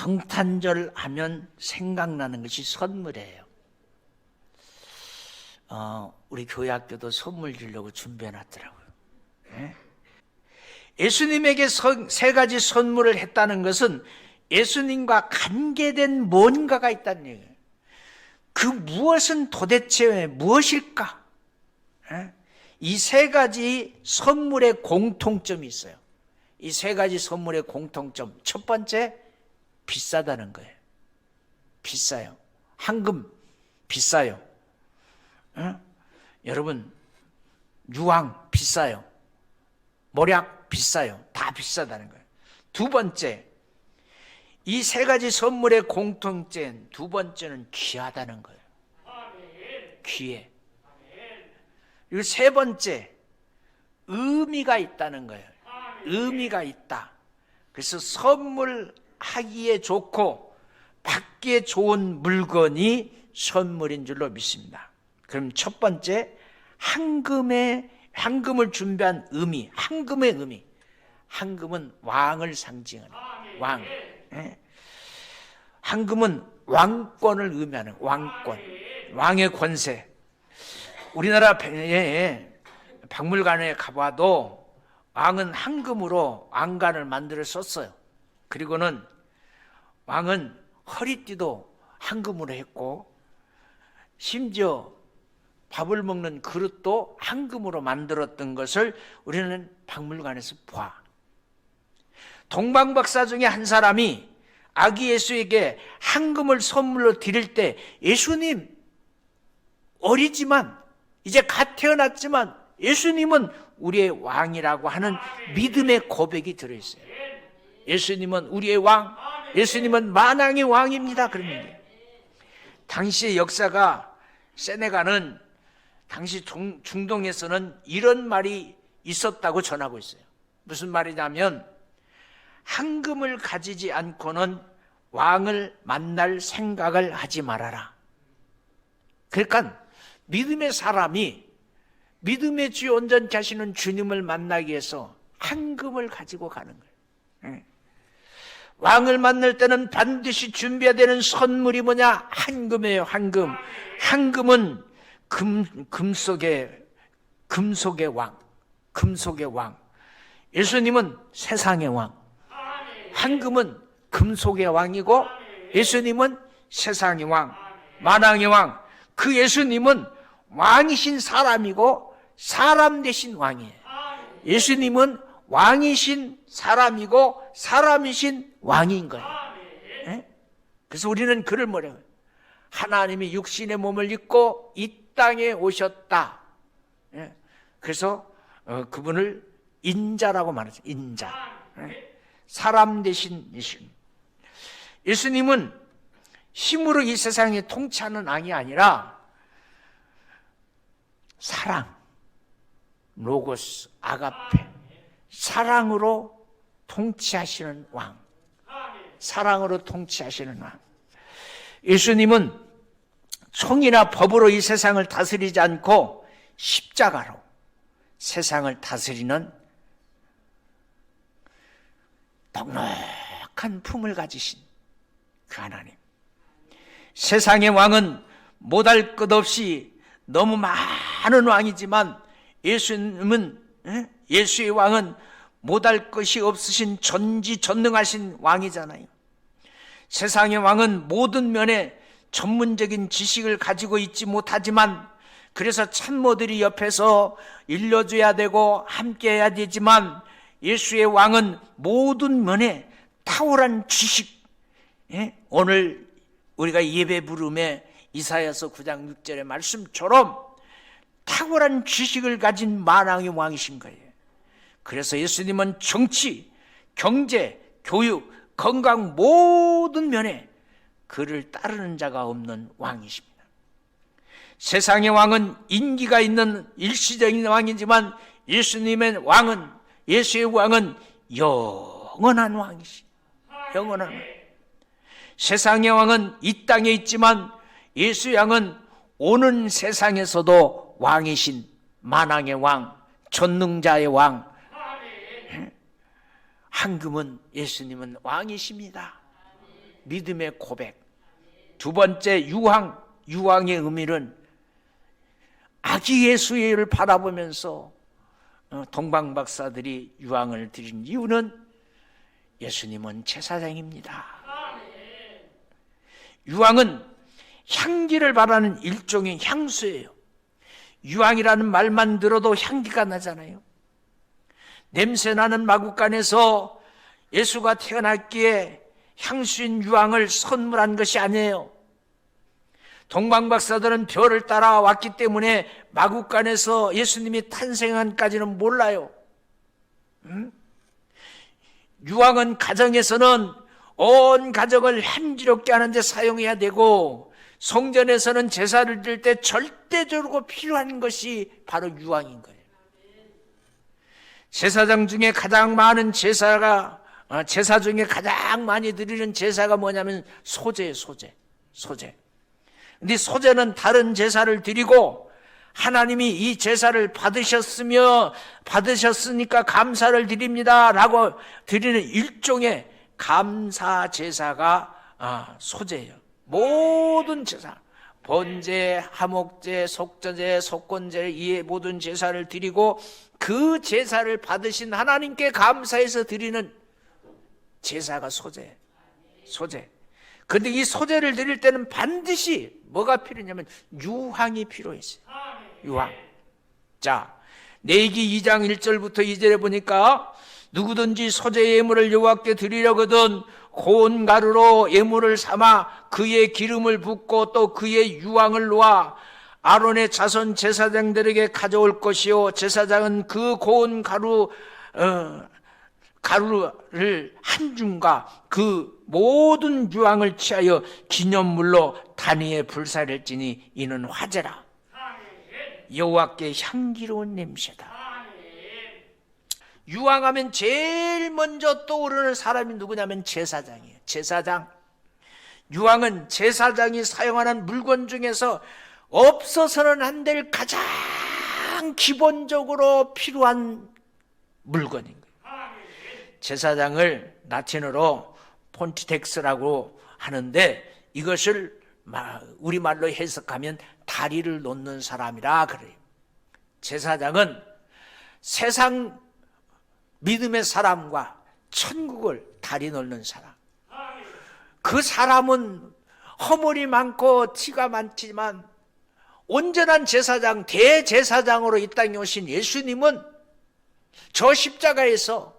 성탄절 하면 생각나는 것이 선물이에요. 우리 교회 학교도 선물 주려고 준비해 놨더라고요. 네? 예수님에게 세 가지 선물을 했다는 것은 예수님과 관계된 뭔가가 있다는 얘기예요. 그 무엇은 도대체 무엇일까? 이 세 가지 선물의 공통점이 있어요. 이 세 가지 선물의 공통점. 첫 번째, 비싸다는 거예요. 비싸요. 황금 비싸요. 여러분, 유황 비싸요. 모략 비싸요. 다 비싸다는 거예요. 두 번째, 이 세 가지 선물의 공통점 두 번째는 귀하다는 거예요. 귀해. 그리고 세 번째, 의미가 있다는 거예요. 의미가 있다. 그래서 선물하기에 좋고 받기에 좋은 물건이 선물인 줄로 믿습니다. 그럼 첫 번째, 황금을 준비한 의미, 황금의 의미. 황금은 왕을 상징하는 왕. 황금은 왕권을 의미하는 왕권, 왕의 권세. 우리나라 박물관에 가봐도 왕은 황금으로 왕관을 만들어 썼어요. 그리고는 왕은 허리띠도 황금으로 했고, 심지어 밥을 먹는 그릇도 황금으로 만들었던 것을 우리는 박물관에서 봐. 동방박사 중에 한 사람이 아기 예수에게 황금을 선물로 드릴 때, 예수님 어리지만 이제 갓 태어났지만 예수님은 우리의 왕이라고 하는 믿음의 고백이 들어있어요. 예수님은 우리의 왕, 예수님은 만왕의 왕입니다. 그러는 당시의 역사가, 세네갈은 당시 중동에서는 이런 말이 있었다고 전하고 있어요. 무슨 말이냐면, 황금을 가지지 않고는 왕을 만날 생각을 하지 말아라. 그러니까 믿음의 사람이 믿음의 주 온전케 하시는 주님을 만나기 위해서 황금을 가지고 가는 거예요. 왕을 만날 때는 반드시 준비해야 되는 선물이 뭐냐? 황금이에요. 황금. 황금은 금속의 왕. 금속의 왕. 예수님은 세상의 왕. 황금은 금속의 왕이고 예수님은 세상의 왕, 만왕의 왕. 그 예수님은 왕이신 사람이고 사람 되신 왕이에요. 예수님은 왕이신 사람이고 사람이신 왕인 거예요. 그래서 우리는 그를 뭐라고 해요? 하나님이 육신의 몸을 입고 이 땅에 오셨다. 그래서 그분을 인자라고 말하죠. 인자. 사람 대신 예수님. 예수님은 힘으로 이 세상에 통치하는 왕이 아니라 사랑, 로고스, 아가페, 사랑으로 통치하시는 왕. 사랑으로 통치하시는 왕. 예수님은 총이나 법으로 이 세상을 다스리지 않고 십자가로 세상을 다스리는 넉넉한 품을 가지신 그 하나님. 세상의 왕은 못할 것 없이 너무 많은 왕이지만 예수님은, 예수의 왕은 못할 것이 없으신 전지전능하신 왕이잖아요. 세상의 왕은 모든 면에 전문적인 지식을 가지고 있지 못하지만, 그래서 참모들이 옆에서 일러줘야 되고 함께해야 되지만, 예수의 왕은 모든 면에 탁월한 지식. 오늘 우리가 예배 부름에 이사야서 9장 6절의 말씀처럼 탁월한 지식을 가진 만왕의 왕이신 거예요. 그래서 예수님은 정치, 경제, 교육, 건강 모든 면에 그를 따르는 자가 없는 왕이십니다. 세상의 왕은 인기가 있는 일시적인 왕이지만 예수의 왕은 영원한 왕이시. 영원한 왕. 세상의 왕은 이 땅에 있지만 예수의 왕은 오는 세상에서도 왕이신 만왕의 왕, 전능자의 왕. 황금은 예수님은 왕이십니다. 믿음의 고백. 두 번째, 유황의 의미는 아기 예수를 바라보면서 동방 박사들이 유황을 드린 이유는 예수님은 제사장입니다. 유황은 향기를 바라는 일종의 향수예요. 유황이라는 말만 들어도 향기가 나잖아요. 냄새나는 마구간에서 예수가 태어났기에 향수인 유황을 선물한 것이 아니에요. 동방 박사들은 별을 따라왔기 때문에 마구간에서 예수님이 탄생한까지는 몰라요. 유황은 가정에서는 온 가정을 향기롭게 하는 데 사용해야 되고, 성전에서는 제사를 드릴 때 절대적으로 필요한 것이 바로 유황인 거예요. 제사장 중에 가장 많은 제사 중에 가장 많이 드리는 제사가 뭐냐면 소제예요. 소제. 근데 소제는 다른 제사를 드리고, 하나님이 이 제사를 받으셨으니까 감사를 드립니다 라고 드리는 일종의 감사 제사가 소제예요. 모든 제사, 번제, 하목제, 속죄제, 속건제, 이 모든 제사를 드리고 그 제사를 받으신 하나님께 감사해서 드리는 제사가 소제. 그런데 이 소제를 드릴 때는 반드시 뭐가 필요하냐면 유황이 필요했어요. 유황. 자, 레위기 2장 1절부터 2절에 보니까 누구든지 소제 예물을 여호와께 드리려거든 고운 가루로 예물을 삼아 그의 기름을 붓고 또 그의 유황을 놓아 아론의 자손 제사장들에게 가져올 것이요, 제사장은 그 고운 가루를 한 줌과 그 모든 유황을 취하여 기념물로 단위에 불사를지니 이는 화제라. 여호와께 향기로운 냄새다. 유황하면 제일 먼저 떠오르는 사람이 누구냐면 제사장이에요. 제사장. 유황은 제사장이 사용하는 물건 중에서 없어서는 안 될 가장 기본적으로 필요한 물건인 거예요. 제사장을 라틴어로 폰티텍스라고 하는데, 이것을 우리말로 해석하면 다리를 놓는 사람이라 그래요. 제사장은 세상 믿음의 사람과 천국을 다리 놓는 사람. 그 사람은 허물이 많고 티가 많지만 온전한 제사장, 대제사장으로 이 땅에 오신 예수님은 저 십자가에서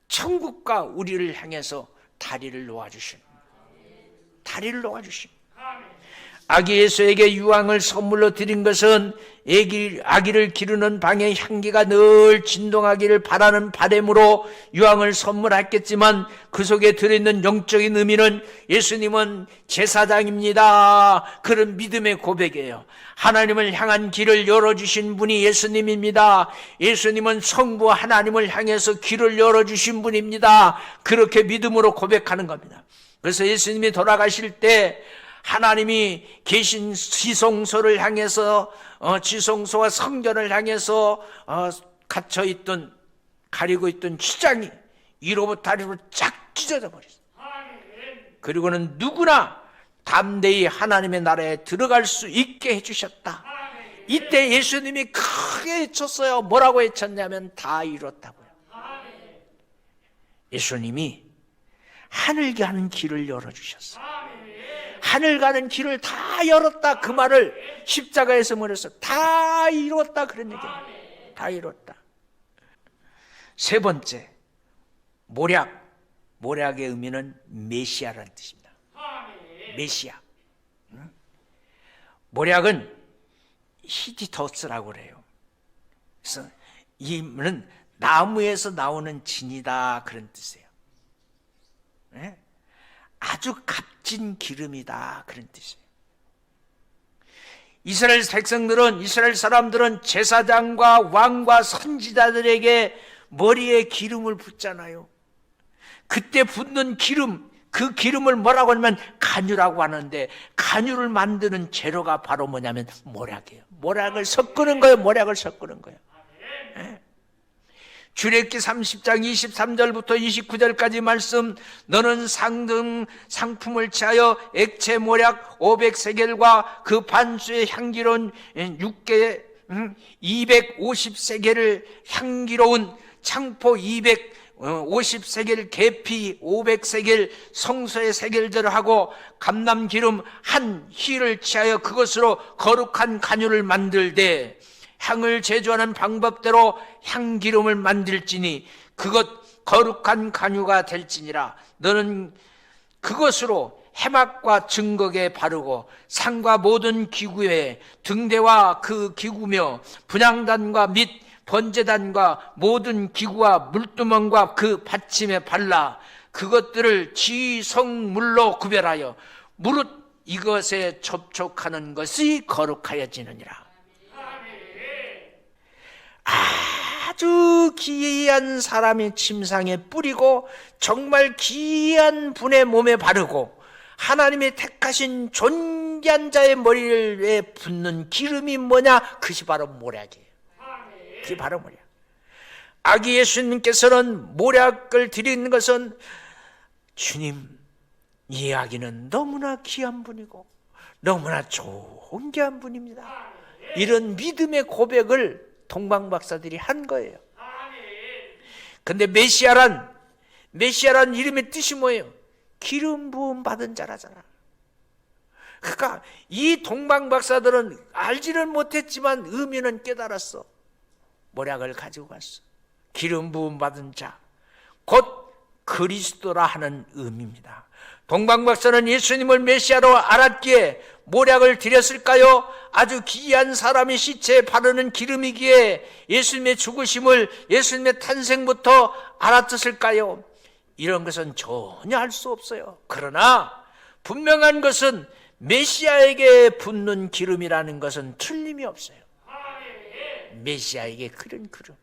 천국과 우리를 향해서 다리를 놓아주십니다. 다리를 놓아주십니다. 아기 예수에게 유황을 선물로 드린 것은 아기를 기르는 방의 향기가 늘 진동하기를 바라는 바람으로 유황을 선물했겠지만, 그 속에 들어있는 영적인 의미는 예수님은 제사장입니다, 그런 믿음의 고백이에요. 하나님을 향한 길을 열어주신 분이 예수님입니다. 예수님은 성부 하나님을 향해서 길을 열어주신 분입니다. 그렇게 믿음으로 고백하는 겁니다. 그래서 예수님이 돌아가실 때 하나님이 계신 지성소를 향해서 지성소와 성전을 향해서 갇혀있던, 가리고 있던 휘장이 위로부터 아래로 쫙 찢어져 버렸어요. 그리고는 누구나 담대히 하나님의 나라에 들어갈 수 있게 해주셨다. 이때 예수님이 크게 외쳤어요. 뭐라고 외쳤냐면 다 이뤘다고요. 예수님이 하늘 가는 길을 열어주셨어요. 하늘 가는 길을 다 열었다, 그 말을 십자가에서 말해서 다 이뤘다, 그런 얘기예요. 다 이뤘다. 세 번째, 모략의 의미는 메시아라는 뜻입니다. 메시아. 모략은 히디토스라고 그래요. 그래서 이는 나무에서 나오는 진이다, 그런 뜻이에요. 아주 값진 기름이다, 그런 뜻이에요. 이스라엘 사람들은 제사장과 왕과 선지자들에게 머리에 기름을 붓잖아요. 그때 붓는 기름, 그 기름을 뭐라고 하냐면 간유라고 하는데, 간유를 만드는 재료가 바로 뭐냐면 모략이에요. 모략을 섞는 거예요. 출애굽기 30장 23절부터 29절까지 말씀, 너는 상품을 취하여 액체 모략 500세겔과 그 반수의 향기로운 육개 250세겔을 향기로운 창포 250세겔, 계피 500세겔, 성소의 세겔들을 하고 감람기름 한 휘를 취하여 그것으로 거룩한 간유를 만들되 향을 제조하는 방법대로 향기름을 만들지니 그것 거룩한 간유가 될지니라. 너는 그것으로 해막과 증거에 바르고 상과 모든 기구에 등대와 그 기구며 분향단과 및 번제단과 모든 기구와 물두멍과 그 받침에 발라 그것들을 지성물로 구별하여 무릇 이것에 접촉하는 것이 거룩하여지느니라. 아주 귀한 사람의 침상에 뿌리고 정말 귀한 분의 몸에 바르고 하나님의 택하신 존귀한 자의 머리에 붓는 기름이 뭐냐? 그것이 바로 모략이에요. 그게 바로 모략. 아기 예수님께서는 모략을 드리는 것은 주님, 이 아기는 너무나 귀한 분이고 너무나 존귀한 분입니다, 이런 믿음의 고백을 동방박사들이 한 거예요. 근데 메시아란 이름의 뜻이 뭐예요? 기름 부음 받은 자라잖아. 그러니까 이 동방박사들은 알지는 못했지만 의미는 깨달았어. 모략을 가지고 갔어. 기름 부음 받은 자, 곧 그리스도라 하는 의미입니다. 동방박사는 예수님을 메시아로 알았기에 모략을 드렸을까요? 아주 귀한 사람의 시체에 바르는 기름이기에 예수님의 죽으심을, 예수님의 탄생부터 알았을까요? 이런 것은 전혀 알 수 없어요. 그러나 분명한 것은 메시아에게 붓는 기름이라는 것은 틀림이 없어요. 메시아에게 그런 기름.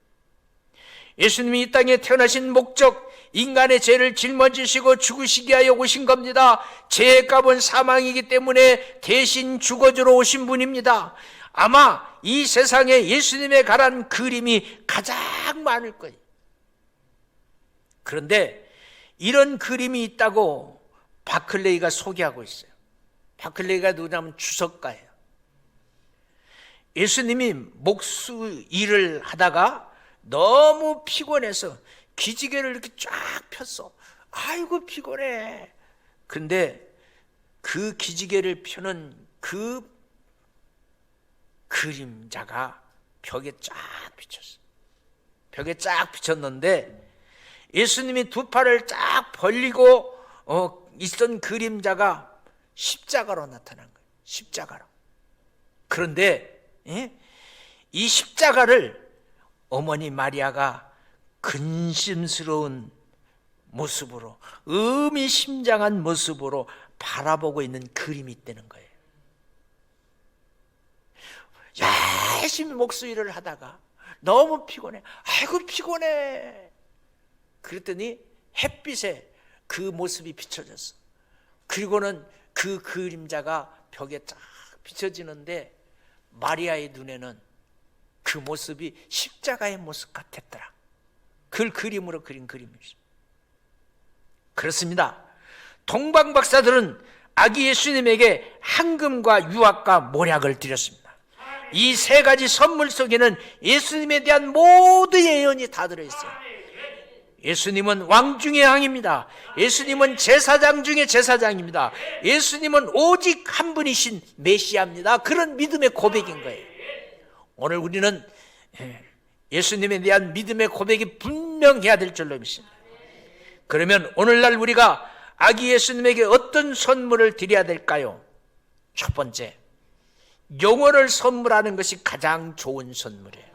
예수님이 이 땅에 태어나신 목적, 인간의 죄를 짊어지시고 죽으시기 위하여 오신 겁니다. 죄의 값은 사망이기 때문에 대신 죽어주러 오신 분입니다. 아마 이 세상에 예수님에 관한 그림이 가장 많을 거예요. 그런데 이런 그림이 있다고 바클레이가 소개하고 있어요. 바클레이가 누구냐면 주석가예요. 예수님이 목수 일을 하다가 너무 피곤해서 기지개를 이렇게 쫙 폈어. 아이고 피곤해. 근데 그 기지개를 펴는 그 그림자가 벽에 쫙 비쳤어. 벽에 쫙 비쳤는데 예수님이 두 팔을 쫙 벌리고 있던 그림자가 십자가로 나타난 거예요. 십자가로. 그런데 이 십자가를 어머니 마리아가 근심스러운 모습으로, 의미심장한 모습으로 바라보고 있는 그림이 있다는 거예요. 열심히 목수 일을 하다가 너무 피곤해. 아이고 피곤해. 그랬더니 햇빛에 그 모습이 비춰졌어. 그리고는 그 그림자가 벽에 쫙 비춰지는데 마리아의 눈에는 그 모습이 십자가의 모습 같았더라. 그걸 그림으로 그린 그림이죠. 그렇습니다. 동방박사들은 아기 예수님에게 황금과 유압과 모략을 드렸습니다. 이 세 가지 선물 속에는 예수님에 대한 모든 예언이 다 들어있어요. 예수님은 왕 중의 왕입니다. 예수님은 제사장 중의 제사장입니다. 예수님은 오직 한 분이신 메시아입니다. 그런 믿음의 고백인 거예요. 오늘 우리는 예수님에 대한 믿음의 고백이 분명해야 될 줄로 믿습니다. 그러면 오늘날 우리가 아기 예수님에게 어떤 선물을 드려야 될까요? 첫 번째, 영혼을 선물하는 것이 가장 좋은 선물이에요.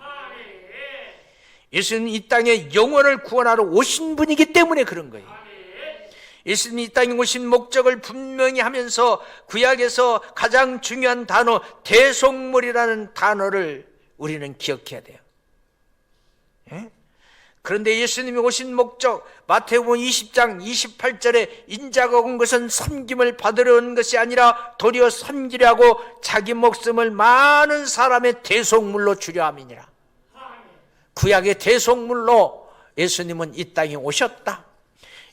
예수님은 이 땅에 영혼을 구원하러 오신 분이기 때문에 그런 거예요. 예수님이 이 땅에 오신 목적을 분명히 하면서 구약에서 가장 중요한 단어 대속물이라는 단어를 우리는 기억해야 돼요. 그런데 예수님이 오신 목적, 마태복음 20장 28절에 인자가 온 것은 섬김을 받으려 온 것이 아니라 도리어 섬기려고 자기 목숨을 많은 사람의 대속물로 주려 함이니라. 구약의 대속물로 예수님은 이 땅에 오셨다.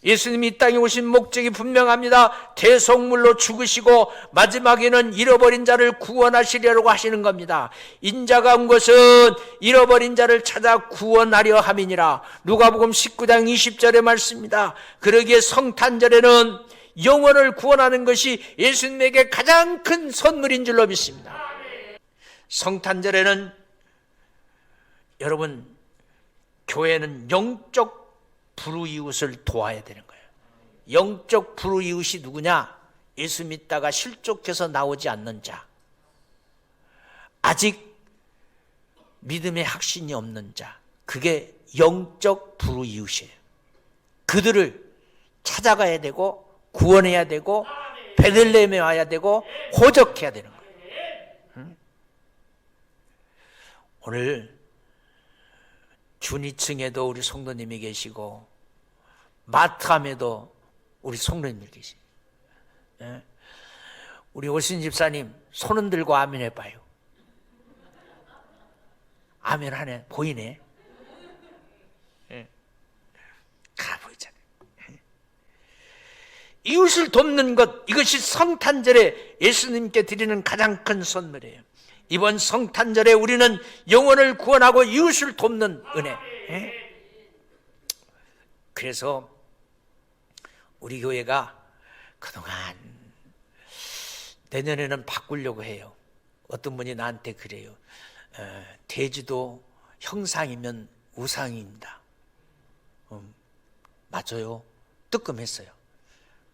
예수님이 이 땅에 오신 목적이 분명합니다. 대속물로 죽으시고 마지막에는 잃어버린 자를 구원하시려고 하시는 겁니다. 인자가 온 것은 잃어버린 자를 찾아 구원하려 함이니라. 누가복음 19장 20절의 말씀입니다. 그러기에 성탄절에는 영혼을 구원하는 것이 예수님에게 가장 큰 선물인 줄로 믿습니다. 성탄절에는 여러분, 교회는 영적 불우이웃을 도와야 되는 거예요. 영적 불우이웃이 누구냐? 예수 믿다가 실족해서 나오지 않는 자, 아직 믿음의 확신이 없는 자, 그게 영적 불우이웃이에요. 그들을 찾아가야 되고 구원해야 되고 베들레헴에 와야 되고 호적해야 되는 거예요. 오늘 준이층에도 우리 성도님이 계시고 마트함에도 우리 성도님이 계시고, 우리 오신 집사님 손 흔들고 아멘 해봐요. 아멘 하네. 보이네. 가 보이잖아요. 이웃을 돕는 것, 이것이 성탄절에 예수님께 드리는 가장 큰 선물이에요. 이번 성탄절에 우리는 영혼을 구원하고 이웃을 돕는 은혜. 그래서 우리 교회가 그동안 내년에는 바꾸려고 해요. 어떤 분이 나한테 그래요. 돼지도 형상이면 우상입니다. 맞아요. 뜨끔했어요.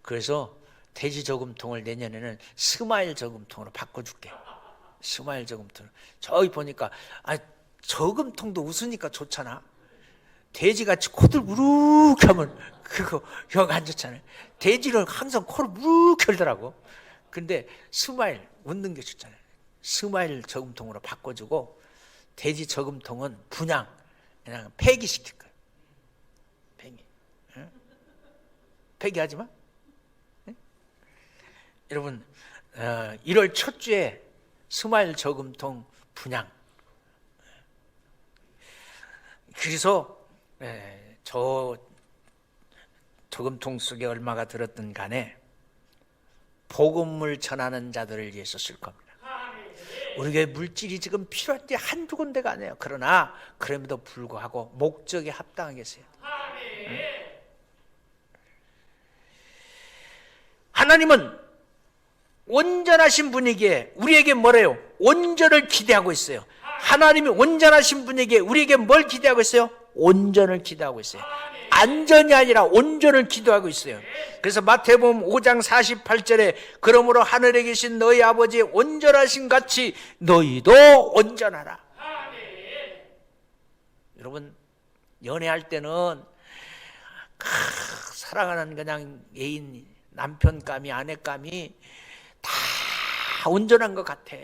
그래서 돼지 저금통을 내년에는 스마일 저금통으로 바꿔줄게. 스마일 저금통. 저기 보니까 저금통도 웃으니까 좋잖아. 돼지같이 코들 무룩 하면 그거 영 안 좋잖아요. 돼지는 항상 코를 무룩 혈더라고. 근데 스마일 웃는 게 좋잖아요. 스마일 저금통으로 바꿔주고 돼지 저금통은 분양 그냥 폐기시킬 거예요. 폐기. 폐기하지 마. 여러분 1월 첫 주에 스마일 저금통 분양. 그래서 저 저금통 속에 얼마가 들었든 간에 복음을 전하는 자들을 위해서 쓸 겁니다. 우리에게 물질이 지금 필요한 게 한두 군데가 아니에요. 그러나 그럼에도 불구하고 목적에 합당하게 써요. 하나님은 온전하신 분에게 우리에게 뭐래요? 온전을 기대하고 있어요. 하나님이 온전하신 분에게 우리에게 뭘 기대하고 있어요? 온전을 기대하고 있어요. 안전이 아니라 온전을 기도하고 있어요. 그래서 마태복음 5장 48절에 그러므로 하늘에 계신 너희 아버지 온전하신 같이 너희도 온전하라. 여러분, 연애할 때는 사랑하는 그냥 애인, 남편감이, 아내감이 다 온전한 것 같아.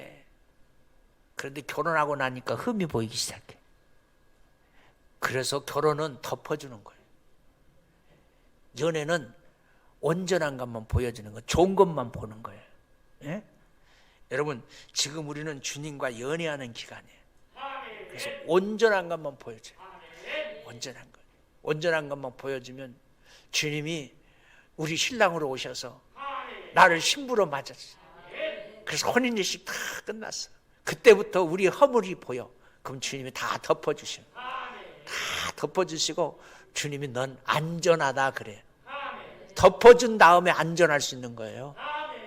그런데 결혼하고 나니까 흠이 보이기 시작해. 그래서 결혼은 덮어주는 거예요. 연애는 온전한 것만 보여주는 거, 좋은 것만 보는 거예요. 예? 여러분, 지금 우리는 주님과 연애하는 기간이에요. 그래서 온전한 것만 보여줘요. 온전한 것. 온전한 것만 보여주면 주님이 우리 신랑으로 오셔서 나를 신부로 맞았어. 그래서 혼인일식 다 끝났어. 그때부터 우리 허물이 보여. 그럼 주님이 다 덮어주셔. 다 덮어주시고 주님이 넌 안전하다 그래. 덮어준 다음에 안전할 수 있는 거예요.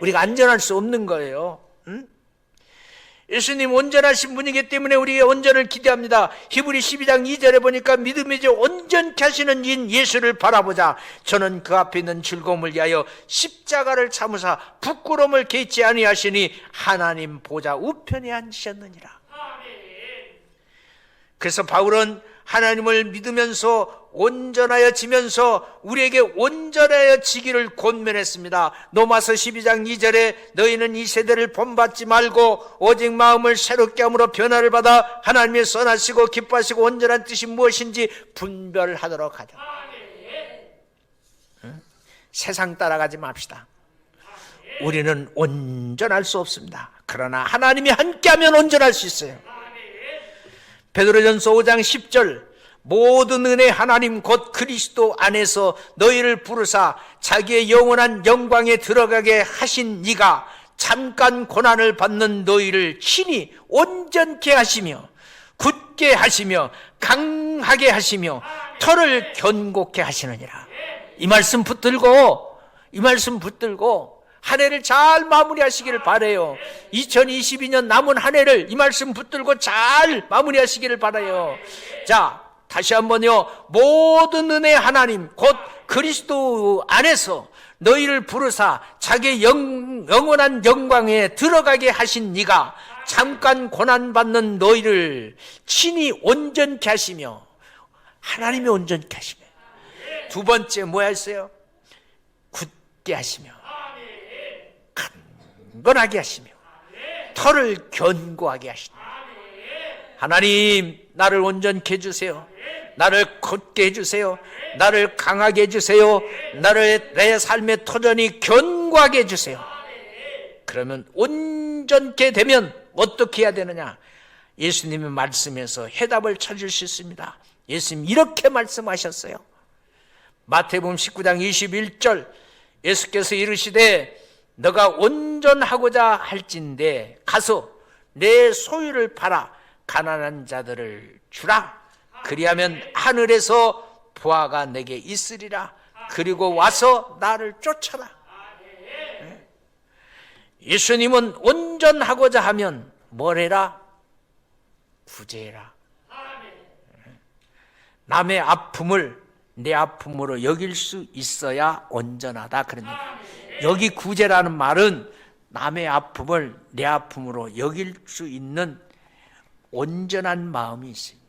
우리가 안전할 수 없는 거예요. 응? 예수님 온전하신 분이기 때문에 우리의 온전을 기대합니다. 히브리 12장 2절에 보니까 믿음이 이제 온전케 하시는 인 예수를 바라보자. 저는 그 앞에 있는 즐거움을 위하여 십자가를 참으사 부끄러움을 개의치 아니하시니 하나님 보좌 우편에 앉으셨느니라. 그래서 바울은 하나님을 믿으면서 온전하여지면서 우리에게 온전하여지기를 권면했습니다. 로마서 12장 2절에 너희는 이 세대를 본받지 말고 오직 마음을 새롭게 함으로 변화를 받아 하나님의 선하시고 기뻐하시고 온전한 뜻이 무엇인지 분별하도록 하자. 세상 따라가지 맙시다. 우리는 온전할 수 없습니다. 그러나 하나님이 함께하면 온전할 수 있어요. 베드로전서 5장 10절 모든 은혜 하나님 곧 그리스도 안에서 너희를 부르사 자기의 영원한 영광에 들어가게 하신 이가 잠깐 고난을 받는 너희를 친히 온전케 하시며 굳게 하시며 강하게 하시며 터를 견고케 하시느니라. 이 말씀 붙들고 한 해를 잘 마무리하시기를 바라요. 2022년 남은 한 해를 이 말씀 붙들고 잘 마무리하시기를 바라요. 자, 다시 한번요. 모든 은혜 하나님 곧 그리스도 안에서 너희를 부르사 자기의 영원한 영광에 들어가게 하신 이가 잠깐 고난받는 너희를 친히 온전케 하시며, 하나님이 온전케 하시며, 두 번째 뭐 했어요? 굳게 하시며 강건하게 하시며 터를 견고하게 하시며. 하나님, 나를 온전케 해주세요. 나를 굳게 해주세요. 나를 강하게 해주세요. 나를 내 삶의 터전이 견고하게 해주세요. 그러면 온전케 되면 어떻게 해야 되느냐? 예수님의 말씀에서 해답을 찾을 수 있습니다. 예수님 이렇게 말씀하셨어요. 마태복음 19장 21절, 예수께서 이르시되 너가 온전하고자 할진대 가서 내 소유를 팔아 가난한 자들을 주라. 그리하면 하늘에서 보화가 내게 있으리라. 그리고 와서 나를 쫓아라. 예수님은 온전하고자 하면 뭘 해라? 구제해라. 남의 아픔을 내 아픔으로 여길 수 있어야 온전하다, 그런 얘기. 여기 구제라는 말은 남의 아픔을 내 아픔으로 여길 수 있는 온전한 마음이 있습니다.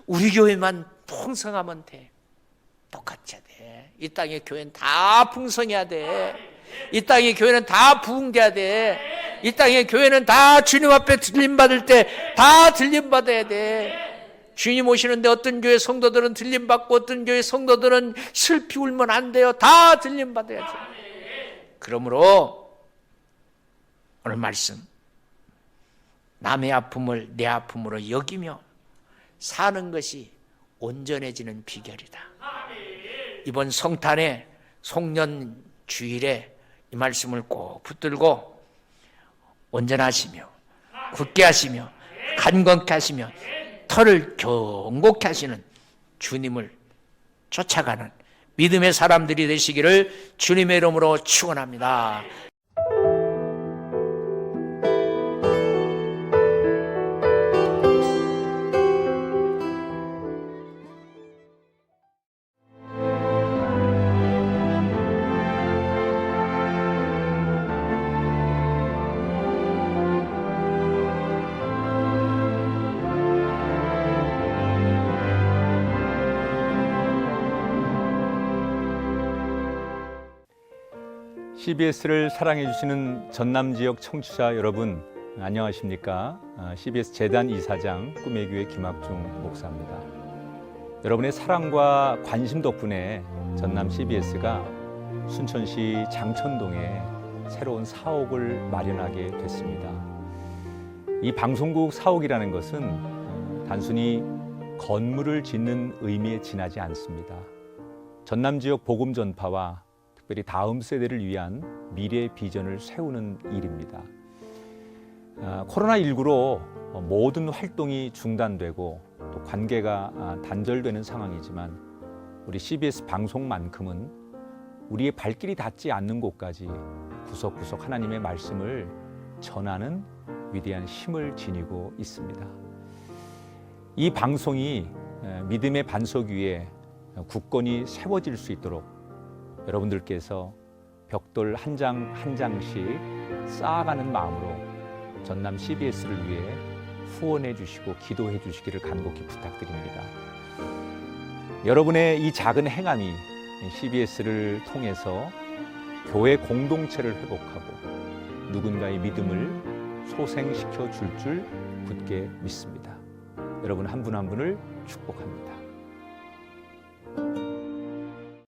우리 교회만 풍성하면 돼. 똑같이 해야 돼. 이 땅의 교회는 다 풍성해야 돼. 이 땅의 교회는 다 부흥돼야 돼. 이 땅의 교회는 다 주님 앞에 들림받을 때 다 들림받아야 돼. 주님 오시는데 어떤 교회 성도들은 들림받고 어떤 교회 성도들은 슬피 울면 안 돼요. 다 들림받아야죠. 그러므로 오늘 말씀, 남의 아픔을 내 아픔으로 여기며 사는 것이 온전해지는 비결이다. 이번 성탄의 송년 주일에 이 말씀을 꼭 붙들고 온전하시며 굳게 하시며 간건케 하시며 터를 견고케 하시는 주님을 쫓아가는 믿음의 사람들이 되시기를 주님의 이름으로 축원합니다. CBS를 사랑해 주시는 전남 지역 청취자 여러분, 안녕하십니까? CBS 재단 이사장 꿈의 교회 김학중 목사입니다. 여러분의 사랑과 관심 덕분에 전남 CBS가 순천시 장천동에 새로운 사옥을 마련하게 됐습니다. 이 방송국 사옥이라는 것은 단순히 건물을 짓는 의미에 지나지 않습니다. 전남 지역 복음 전파와 특별히 다음 세대를 위한 미래 비전을 세우는 일입니다. 코로나19로 모든 활동이 중단되고 또 관계가 단절되는 상황이지만 우리 CBS 방송만큼은 우리의 발길이 닿지 않는 곳까지 구석구석 하나님의 말씀을 전하는 위대한 힘을 지니고 있습니다. 이 방송이 믿음의 반석 위에 굳건히 세워질 수 있도록 여러분들께서 벽돌 한 장 한 장씩 쌓아가는 마음으로 전남 CBS를 위해 후원해 주시고 기도해 주시기를 간곡히 부탁드립니다. 여러분의 이 작은 행함이 CBS를 통해서 교회 공동체를 회복하고 누군가의 믿음을 소생시켜 줄 굳게 믿습니다. 여러분 한 분 한 분을 축복합니다.